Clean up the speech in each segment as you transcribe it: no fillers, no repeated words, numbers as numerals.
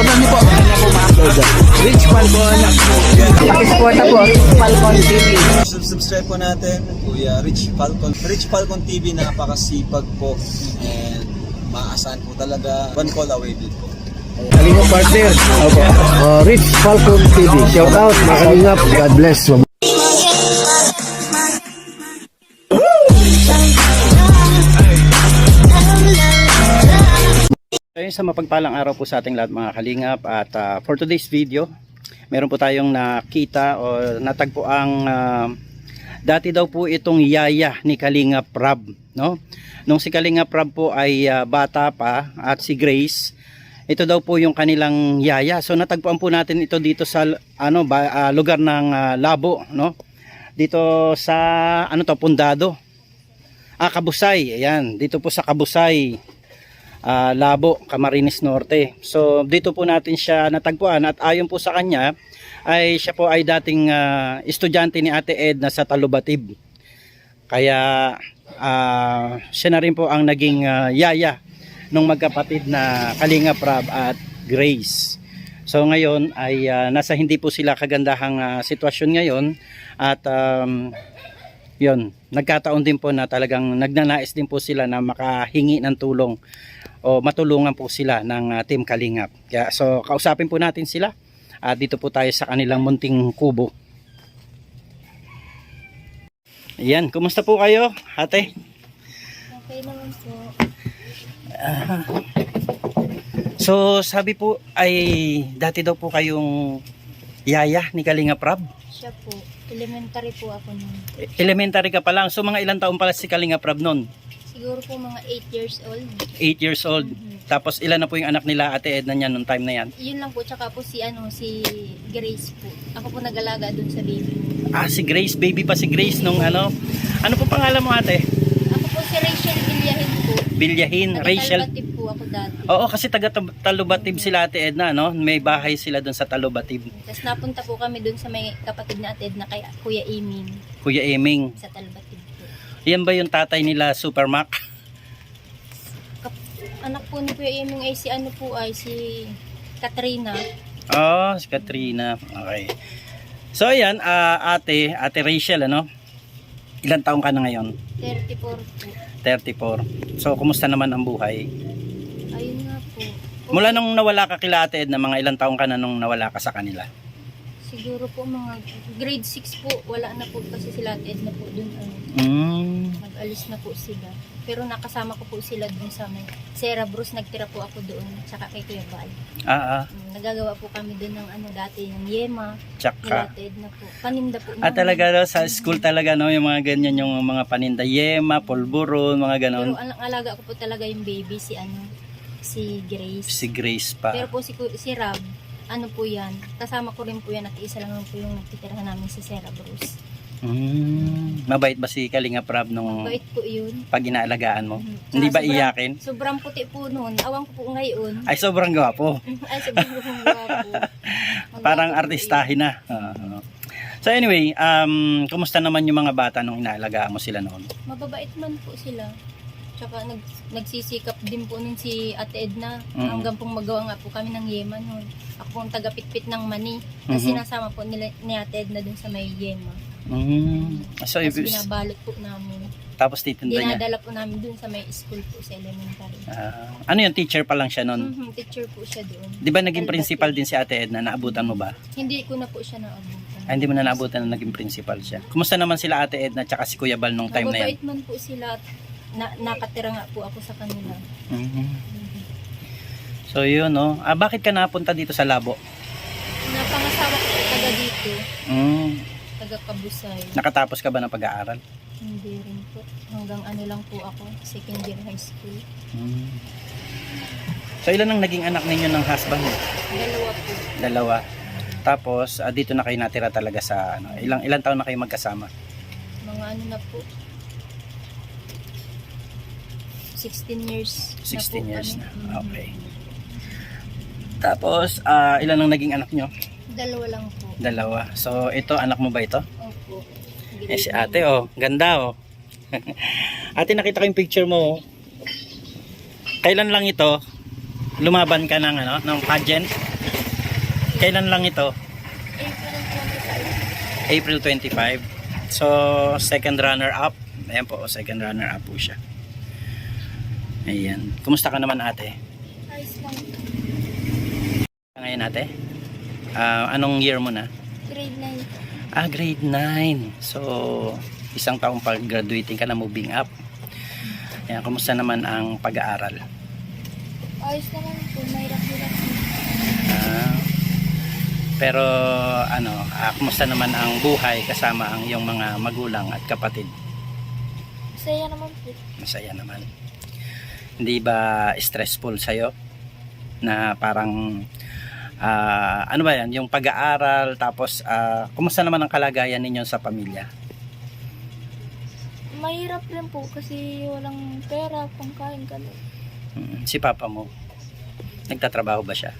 Supportan niyo po. Kanya po ma-upload. Rich Falcon. Pakisupport po, Falcon TV. Subscribe po natin, Kuya Rich Falcon. Rich Falcon TV, napakasipag po. And maasahan po talaga. One call away din po. Kalingap partner. Opo. Rich Falcon TV. Shout out, mga kalingap. God bless. Ayun, sa mapagpalang araw po sa ating lahat mga kalingap, at for today's video meron po tayong nakita o natagpo ang dati daw po itong yaya ni Kalingap Rab, no? Nung si Kalingap Rab po ay bata pa, at si Grace, ito daw po yung kanilang yaya. So natagpuan po natin ito dito sa lugar ng Labo, no? Dito sa Pundado, Kabusay. Ayan, dito po sa Kabusay, Labo, Camarines Norte. So dito po natin siya natagpuan, at ayon po sa kanya ay siya po ay dating estudyante ni Ate Edna sa Talubatib. Kaya siya na rin po ang naging yaya nung magkapatid na Kalingap Rab at Grace. So ngayon ay nasa hindi po sila kagandahang sitwasyon ngayon, at yun, nagkataon din po na talagang nagnanais din po sila na makahingi ng tulong o matulungan po sila ng Team Kalingap. Kaya, so kausapin po natin sila, at dito po tayo sa kanilang munting kubo. Ayan, kumusta po kayo, ate? Okay naman po. So sabi po ay dati daw po kayong yaya ni Kalingap Rab. Siya po. Elementary po ako nun. Elementary ka pa lang. So mga ilang taon pala si Kalingap Rab nun? Siguro po mga 8 years old. 8 years old. Tapos ilan na po yung anak nila Ate Edna niyan nung time na yan? Yun lang po. Tsaka po si Grace po. Ako po nag-alaga dun sa baby. Si Grace. Baby pa si Grace nung ano. Ano po pangalan mo ate? Ako po si Rachel Vilyahin po. Bilyahin. Rachel. Taga-Talubatib po ako dati. Oo, kasi taga Talubatib sila Ate Edna, no? May bahay sila dun sa Talubatib. Tapos napunta po kami dun sa may kapatid na Ate Edna kay Kuya Eming Kuya Eming. sa Talubatib po. Yan ba yung tatay nila Super Mac? Anak po ni Kuya Eming ay si Katrina. Oh, si Katrina. Okay. So ayan, ate Rachel, ano? Ilang taong ka na ngayon? 34 po. 34. So kumusta naman ang buhay? Ayun nga po. Mula nung nawala ka kila Ate Edna, mga ilang taong ka na nung nawala ka sa kanila? Siguro po mga grade 6 po. Wala na po kasi sila at Edna po dun. Nag-alis na po sila. Pero nakasama ko po sila dun sa may Sierra Bruce. Nagtira po ako doon. Tsaka kay Kuya Bal. Nagagawa po kami dun ng dati ng yema. Tsaka. Nila Edna po. Paninda po. Talaga no, sa school talaga no, yung mga ganyan, yung mga paninda, yema, polburon, mga ganon. Pero ang alaga ko po talaga yung baby, si Grace. Si Grace pa. Pero po si Rab, po yan, kasama ko rin po yan, at isa lang po yung nagtitirahan namin sa Sierra Bruce. Mabait ba si Kalingap Rab nung Mabait po yun. pag inaalagaan mo? Tsaka Hindi ba iyakin? Sobrang puti po noon. Awang ko po ngayon. Ay, sobrang gwapo. Ay, sobrang gwapo. Parang artistahin na. So anyway, kumusta naman yung mga bata nung inaalagaan mo sila noon? Mababait man po sila. Tsaka nagsisikap din po nun si Ate Edna. Hanggang pong magawa nga po kami ng yema noon. Ako pong tagapitpit ng mani. Tapos sinasama po ni Ate Edna dun sa may yema. So, Tapos binabalot po namin. Tapos titinda niya? Dinadala po namin dun sa may school po sa elementary. Ano yung teacher pa lang siya noon? Teacher po siya doon. Di ba naging principal din si Ate Edna? Naabutan mo ba? Hindi ko na po siya naabutan. Hindi mo na naabutan na naging principal siya. Kumusta naman sila Ate Edna tsaka si Kuya Bal nung time na yan? Mababait man po sila. Nakatira nga po ako sa kanila. So yun no. Bakit ka napunta dito sa Labo? Napangasawa ko po taga dito. Taga Kabusay. Nakatapos ka ba ng pag-aaral? Hindi rin po. Hanggang lang po ako. Second year high school. So ilan ang naging anak ninyo ng husband mo? Dalawa po. Dalawa. Tapos dito na kayo natira talaga sa ilang taon na kayo magkasama? Mga na po. 16 years 16 years na. na. Okay. Tapos ilan ang naging anak nyo? Dalawa lang po. Dalawa. So ito, anak mo ba ito? Opo. Si ate ganda Ate, nakita ko yung picture mo. Kailan lang ito? Lumaban ka ng pageant? Kailan lang ito? April 25. April 25. So, second runner-up. Ayan po, second runner-up po siya. Ayan. Kumusta ka naman ate? Ayos lang. Ngayon ate? Anong year mo na? Grade 9. Grade 9. So, isang taong pag-graduating ka na, moving up. Ayan, kumusta naman ang pag-aaral? Ayos naman po. Mahirap-hirap. Pero kumusta naman ang buhay kasama ang iyong mga magulang at kapatid? Masaya naman po. Masaya naman. Hindi ba stressful sa'yo? Na parang, ano ba yan? Yung pag-aaral, tapos, kumusta naman ang kalagayan ninyo sa pamilya? Mahirap rin po kasi walang pera, pangkain ka lang. Si papa mo, nagtatrabaho ba siya?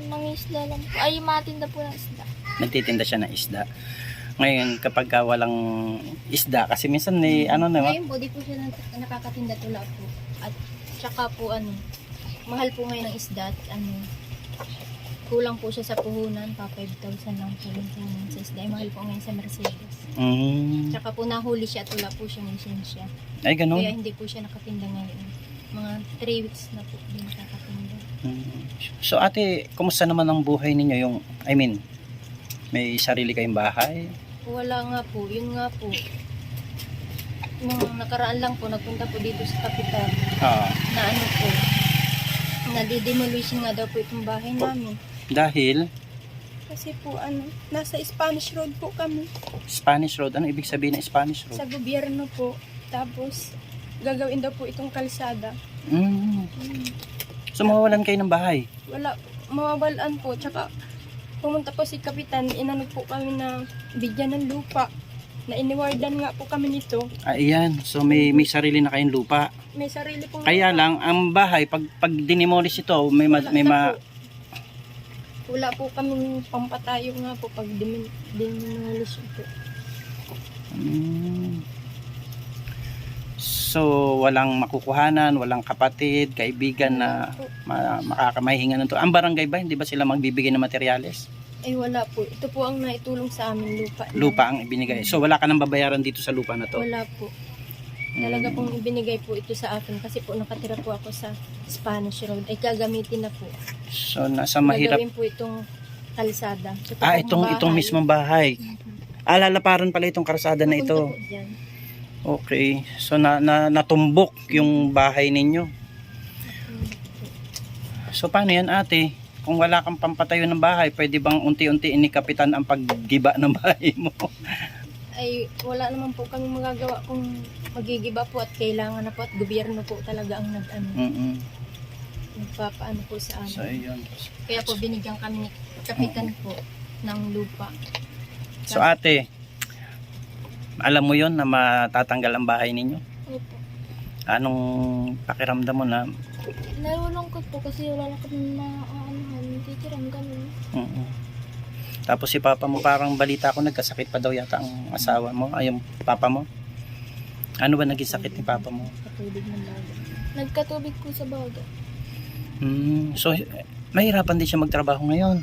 Mangisda lang po. Ay, matinda po ng isda. Nagtitinda siya ng isda. Ngayon, kapag walang isda, kasi minsan Ngayon po, di po siya nakakatinda tula po. At tsaka po mahal po ngayon ang isda at kulang po siya sa puhunan, pa 5,000 lang po yung puhunan sa isda. Ay, mahal po ngayon sa Mercedes. Tsaka po nahuli siya at wala po siyang lisensya. Ay, ganun? Kaya hindi po siya nakatinda ngayon. Mga 3 weeks na po hindi nakakatinda. So ate, kumusta naman ang buhay ninyo? May sarili kayong bahay? Wala nga po, yun nga po. Nung nakaraan lang po, nagpunta po dito sa kapital. Na po, nadidemolition nga daw po itong bahay namin. Dahil? Kasi po nasa Spanish Road po kami. Spanish Road? Ano ibig sabihin ng Spanish Road? Sa gobyerno po. Tapos, gagawin daw po itong kalsada. So mawawalan kayo ng bahay? Wala, mawawalan po. Tsaka, pumunta po si Kapitan, inano po kami na bigyan ng lupa. Na iniwardan nga po kami nito. Ayan, so may sarili na kayong lupa. May sarili pong Kaya lupa. lang, ang bahay, pag dinimolish ito, Wala po kaming pampatayo nga po pag demolish po. So, walang makukuhanan, walang kapatid, kaibigan na makakamahinga nito. Ang barangay ba, hindi ba sila magbibigay ng materyales? Eh wala po. Ito po ang naitulong sa amin, lupa. Lupa ang ibinigay. So, wala ka nang babayaran dito sa lupa na to? Wala po. Talaga pong ibinigay po ito sa akin kasi po nakatira po ako sa Spanish Road. Ay gagamitin na po. So, nasa mahirap. Gagawin po itong kalsada. Itong mismong bahay. Lalaparan pala itong karsada na ito. Okay. So, natumbok yung bahay ninyo. So, paano yan ate? Kung wala kang pampatayo ng bahay, pwede bang unti-unti ni Kapitan ang paggiba ng bahay mo? Ay wala naman po kami magagawa kung magigiba po at kailangan na po at gobyerno po talaga ang nagpapaano po sa amin. So, yun. Kaya po binigyan kami ni Kapitan po ng lupa. So, ate, alam mo yon na matatanggal ang bahay ninyo? Opo. Anong pakiramdam mo na? Nalulungkot po kasi wala na kami titiran ganun. Tapos si papa mo, parang balita ko nagkasakit pa daw yata ang asawa mo, ay yung papa mo. Ano ba naging sakit ni papa mo? Katubig ng baga. Nagkatubig po sa baga. So, mahirapan din siya magtrabaho ngayon.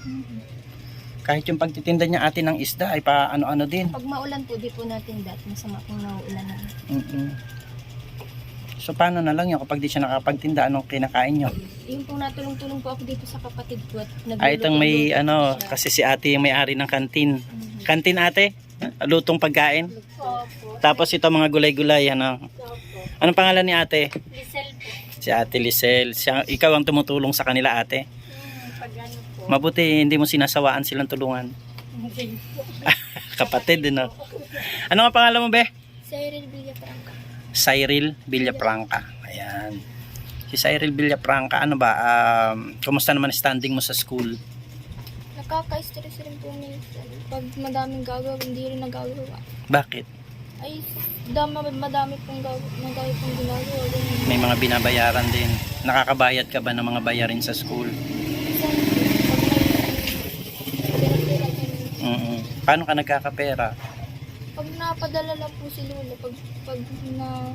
Kahit yung pagtitinda niya ate ng isda ay pa ano-ano din. Pag maulan po, di po natin dati masama pong nauulan na. So, paano na lang yun kapag di siya nakapagtinda, anong kinakain nyo? Yung pong natulong-tulong po ako dito sa kapatid ko at Itong may kasi si ate yung may-ari ng kantin. Kantin ate? Lutong pagkain? Tapos ito mga gulay-gulay, Anong pangalan ni ate? Lisel po. Si ate Lisel. Ikaw ang tumutulong sa kanila ate? Pag ano po. Mabuti hindi mo sinasawaan silang tulungan. Kapatid din, no? Ano nga pangalan mo, be? Cyril Villafranca. Cyril Villafranca. Ayan. Si Cyril Villafranca, kumusta naman standing mo sa school? Nakaka-stress rin po minsan. Pag madaming gagawin, hindi rin nagagawa. Bakit? Ay, madami pong ginagawa. May mga binabayaran din. Nakakabayad ka ba ng mga bayarin sa school? Paano ka nagkakapera? Pag napadala lang po si Lola, pag na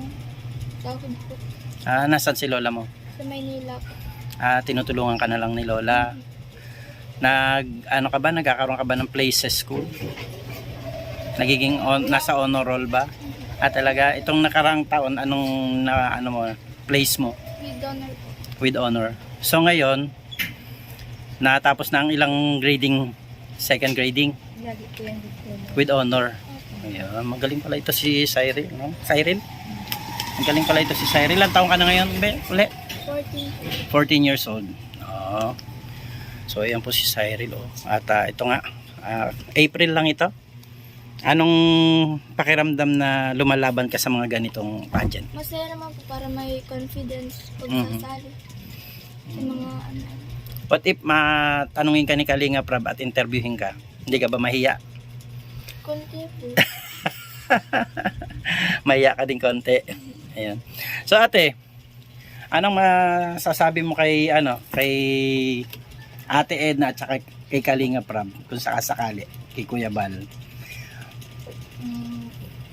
sahod po Nasaan si lola mo? sa Maynila po. Tinutulungan ka na lang ni lola. ano ka ba, nagkakaroon ka ba ng places school? Nagiging nasa honor roll ba? At talaga itong nakarang taon anong ano mo, place mo? With honor po. With honor. So ngayon natapos na ang ilang grading, second grading Lagi po yan dito. with honor. Ayan, magaling pala ito si Cyril, no? Cyril? Magaling pala ito si Cyril. Ilang taon ka na ngayon, be? Uli? 14. 14 years old. Oo. So ayan po si Cyril, oh. At ito nga, April lang ito. Anong pakiramdam na lumalaban ka sa mga ganitong pageant? Masaya naman po para may confidence pag Mhm. sasali. Sa mga ano. What if matanungin ka ni Kalinga Prab at interviewin ka? Hindi ka ba mahiya? Konti po. Mahiya ka din konti. Ayan. So ate, anong masasabi mo kay kay Ate Edna at saka kay Kalinga Prab kung sakasakali kay Kuya Bal?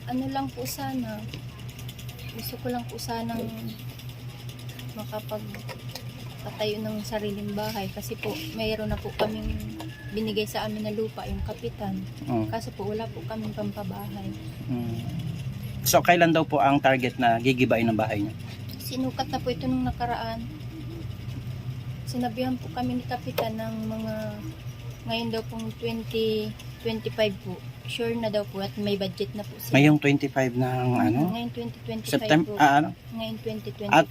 Ano lang po sana. Gusto ko lang po sanang makapagpatayo ng sariling bahay kasi po mayroon na po kaming binigay sa amin na lupa, yung kapitan. Kaso po wala po kaming pampabahay. So kailan daw po ang target na gigibain ng bahay niyo? Sinukat na po ito nung nakaraan. Sinabihan po kami ni kapitan ng mga ngayon daw pong 2025 po. Sure na daw po at may budget na po sila. Ngayong 25 ng Ngayon 2025 September, po. Ngayon 2025.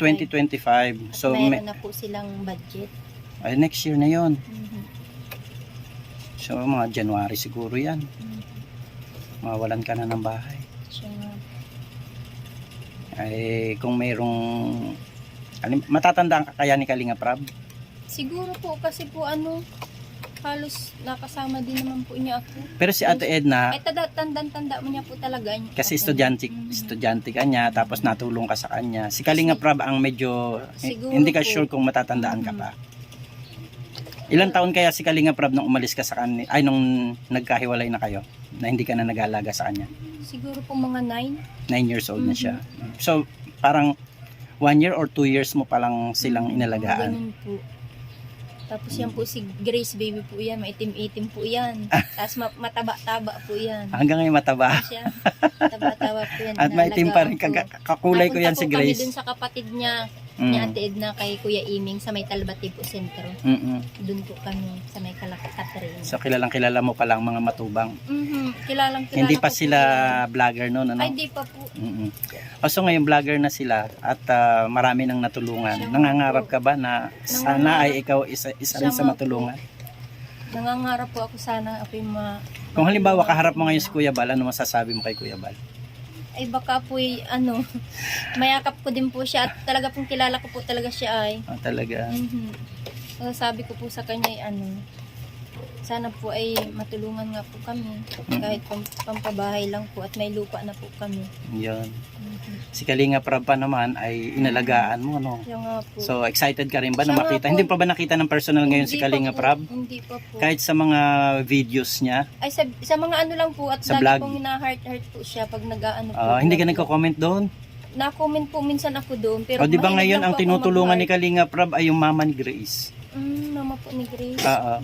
2025. So Mayroon na po silang budget. next year na 'yon. Mhm. So mga January siguro 'yan. Mhm. Mawalan ka na ng bahay. So, Ay kung mayroong matatandaan ka kaya ni Kalinga Prab? siguro po kasi po halos nakasama din naman po niya ako. Pero si Ate Edna, Ay tanda mo niya po talaga. kasi ako. estudyante ka niya, tapos natulong ka sa kanya. Si Kalinga Prab ang medyo, Siguro hindi ka po. sure kung matatandaan ka pa. Ilang taon kaya si Kalinga Prab nung umalis ka sa kanya, nung nagkahiwalay na kayo, na hindi ka na nag-aalaga sa kanya? Siguro po mga 9. 9 years old na siya. So, parang 1 year or 2 years mo palang silang inalagaan. Ganun po. Tapos yan po si Grace baby po yan, maitim-itim po yan. Tapos mataba-taba po yan. Hanggang ngayon mataba. Siya, mataba-taba po yan. At maitim pa rin, Inalagaan ko. kakulay ko yan si Napunta po kami Grace. dun sa kapatid niya, ni Ate Edna kay Kuya Iming sa may Talbati po sentro. Doon po kami sa may Catherine. So, kilalang-kilala mo palang mga matubang. Kilalang Hindi pa po sila yan. vlogger noon, ano? Ay, di pa po. So ngayon vlogger na sila at marami nang natulungan. Siya Nangangarap po. ka ba na sana ay ikaw isa rin Siya sa nga matulungan? Nangangarap po ako sana ako yung Kung halimbawa kaharap mo ngayon si Kuya Bal, ano masasabi mo kay Kuya Bal? ay baka po mayakap ko din po siya at talaga pong kilala ko po talaga siya ay. Talaga. So, sabi ko po sa kanya ay sana po ay matulungan nga po kami kahit pampabahay lang po at may lupa na po kami. Yun. Si Kalinga Prab pa naman ay inalagaan mo, no? Siya nga po. So excited ka rin ba na Siya nga makita? po. Hindi pa ba nakita ng personal ngayon si Hindi pa Kalinga po, Prab? Hindi pa po. Kahit sa mga videos niya, Ay sa mga lang po at Sa lagi vlog. pong hina-heart po siya pag nag-aano po. hindi ka vlog po. nagko-comment doon? Na-comment po minsan ako doon pero O di ba mahilig ngayon lang ang po ako tinutulungan ni mag-heart. Kalinga Prab ay yung mama ni Grace? Mama po ni Grace. Oo.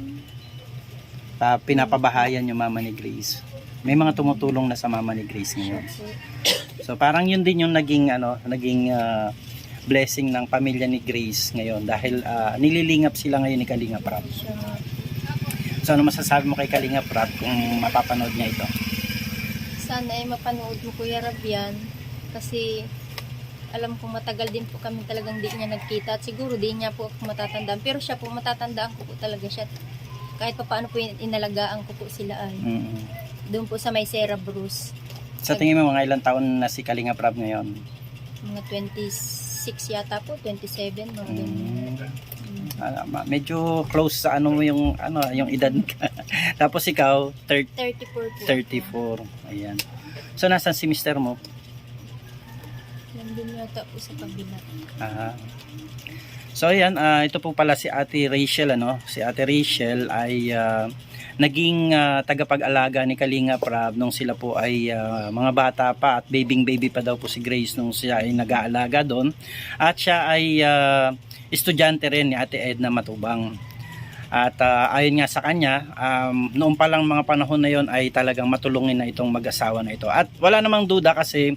Pinapabahayan yung mama ni Grace. May mga tumutulong na sa mama ni Grace ngayon. So parang yun din yung naging blessing ng pamilya ni Grace ngayon dahil nililingap sila ngayon ni Kalinga Prab. Siya nga. So ano masasabi mo kay Kalinga Prab kung mapapanood niya ito? Sana ay mapanood mo Kuya Rab yan kasi alam kong matagal din po kami talagang di niya nagkita at siguro di niya po ako matatandaan pero siya po matatandaan ko po talaga siya kahit pa paano po inalagaan ko po sila ay doon po sa may Sarah Bruce Sa tingin mo mga ilang taon na si Kalinga Prab ngayon? mga 26 yata po 27 mga ganyan. Medyo close sa yung edad ka. Tapos ikaw 34 po 34. Ayan. So nasan si mister mo? nandun yata po sa kabila. So ayan, ito po pala si Ate Rachel, Si Ate Rachel ay naging tagapag-alaga ni Kalinga Prab nung sila po ay mga bata pa at baby pa daw po si Grace nung siya ay nag-aalaga doon. At siya ay estudyante rin ni Ate Edna Matubang. At ayon nga sa kanya, noong pa lang mga panahon na yon ay talagang matulungin na itong mag-asawa na ito. At wala namang duda kasi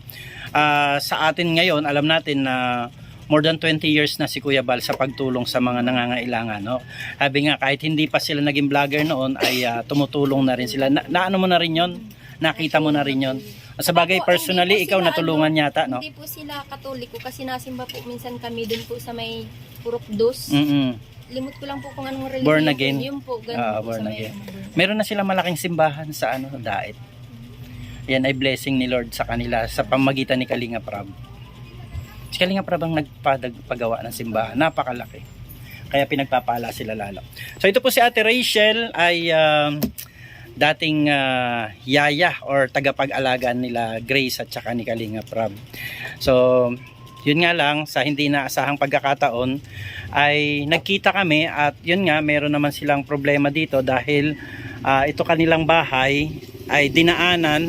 sa atin ngayon, alam natin na more than 20 years na si Kuya Bal sa pagtulong sa mga nangangailangan. No? Sabi nga, kahit hindi pa sila naging vlogger noon, ay tumutulong na rin sila. Naano mo na rin yon? Nakita mo na rin yon? Sa bagay, Opo, personally, hindi po ikaw sila, natulungan yata, no? Hindi po sila Katoliko kasi nasimba po minsan kami dun po sa may Purok Dos. Limot ko lang po kung anong religion. Born again. Yun po, ganun po Born sa may again. ano. Meron na sila malaking simbahan sa Dait. Yan ay blessing ni Lord sa kanila sa pamagitan ni Kalinga Prab. Si Kalinga Prab ang nagpagawa ng simbahan. Napakalaki. Kaya pinagpapala sila lalo. So ito po si Ate Rachel ay dating yaya or tagapag-alaga nila Grace at saka ni Kalinga Prab. So yun nga lang, sa hindi naasahang pagkakataon ay nagkita kami at yun nga, meron naman silang problema dito dahil ito kanilang bahay ay dadaanan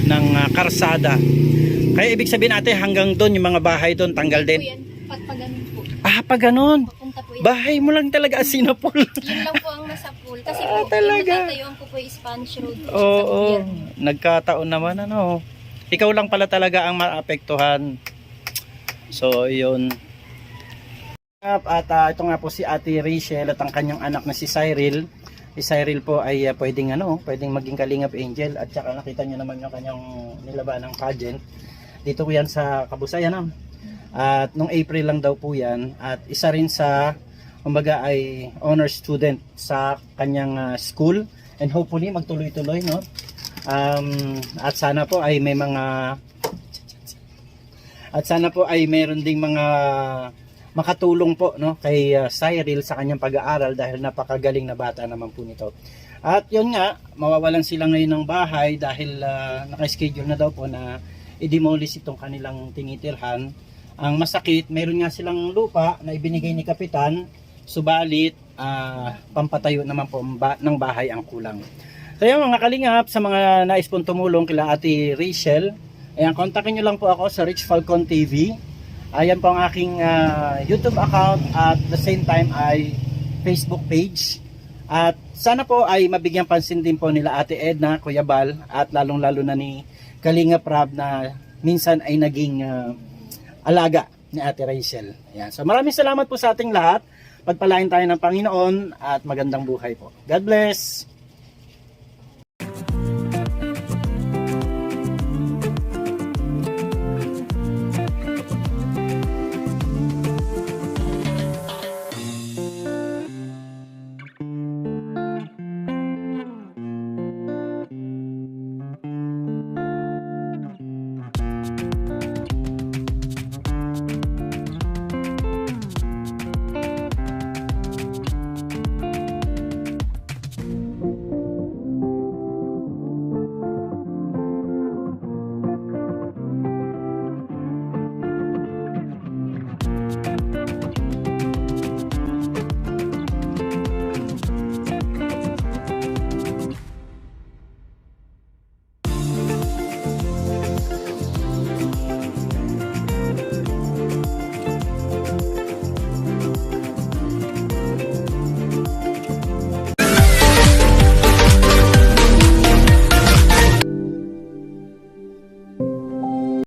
ng karsada. Kaya ibig sabihin natin hanggang doon yung mga bahay doon tanggal Po din. yan, pagpaganon po. Pag ganun. Papunta po yan. Bahay mo lang talaga Asinapol. Yun lang po ang nasa pool. Kasi po, talaga. yung natatayuan ko po yung Spanish Road po sa Oo, gobyerno. nagkataon naman ano. Ikaw lang pala talaga ang maapektuhan. So, yun. At ito nga po si Ate Rachel at ang kanyang anak na si Cyril. Si Cyril po ay pwedeng maging Kalingap Angel at saka nakita niyo naman yung kanyang nilaban ng pageant. Dito po yan sa Kabusayan. At nung April lang daw po yan at isa rin sa kumbaga ay honor student sa kanyang school and hopefully magtuloy-tuloy, no? At sana po ay meron ding mga makatulong po, no, kay Cyril sa kanyang pag-aaral dahil napakagaling na bata naman po nito. At yun nga, mawawalan sila ngayon ng bahay dahil naka-schedule na daw po na i-demolish itong kanilang tinitirhan. Ang masakit, meron nga silang lupa na ibinigay ni Kapitan, subalit pampatayo naman po ng bahay ang kulang. So yan mga kalingap, sa mga nais pong tumulong kila Ate Rachel, ayan, kontakin nyo lang po ako sa Rich Falcon TV. Ayan po ang aking YouTube account at the same time ay Facebook page. At sana po ay mabigyan pansin din po nila Ate Edna, Kuya Bal at lalong lalo na ni Kalinga Prab na minsan ay naging alaga ni Ate Rachel. Ayan. So maraming salamat po sa ating lahat. Pagpalain tayo ng Panginoon at magandang buhay po. God bless!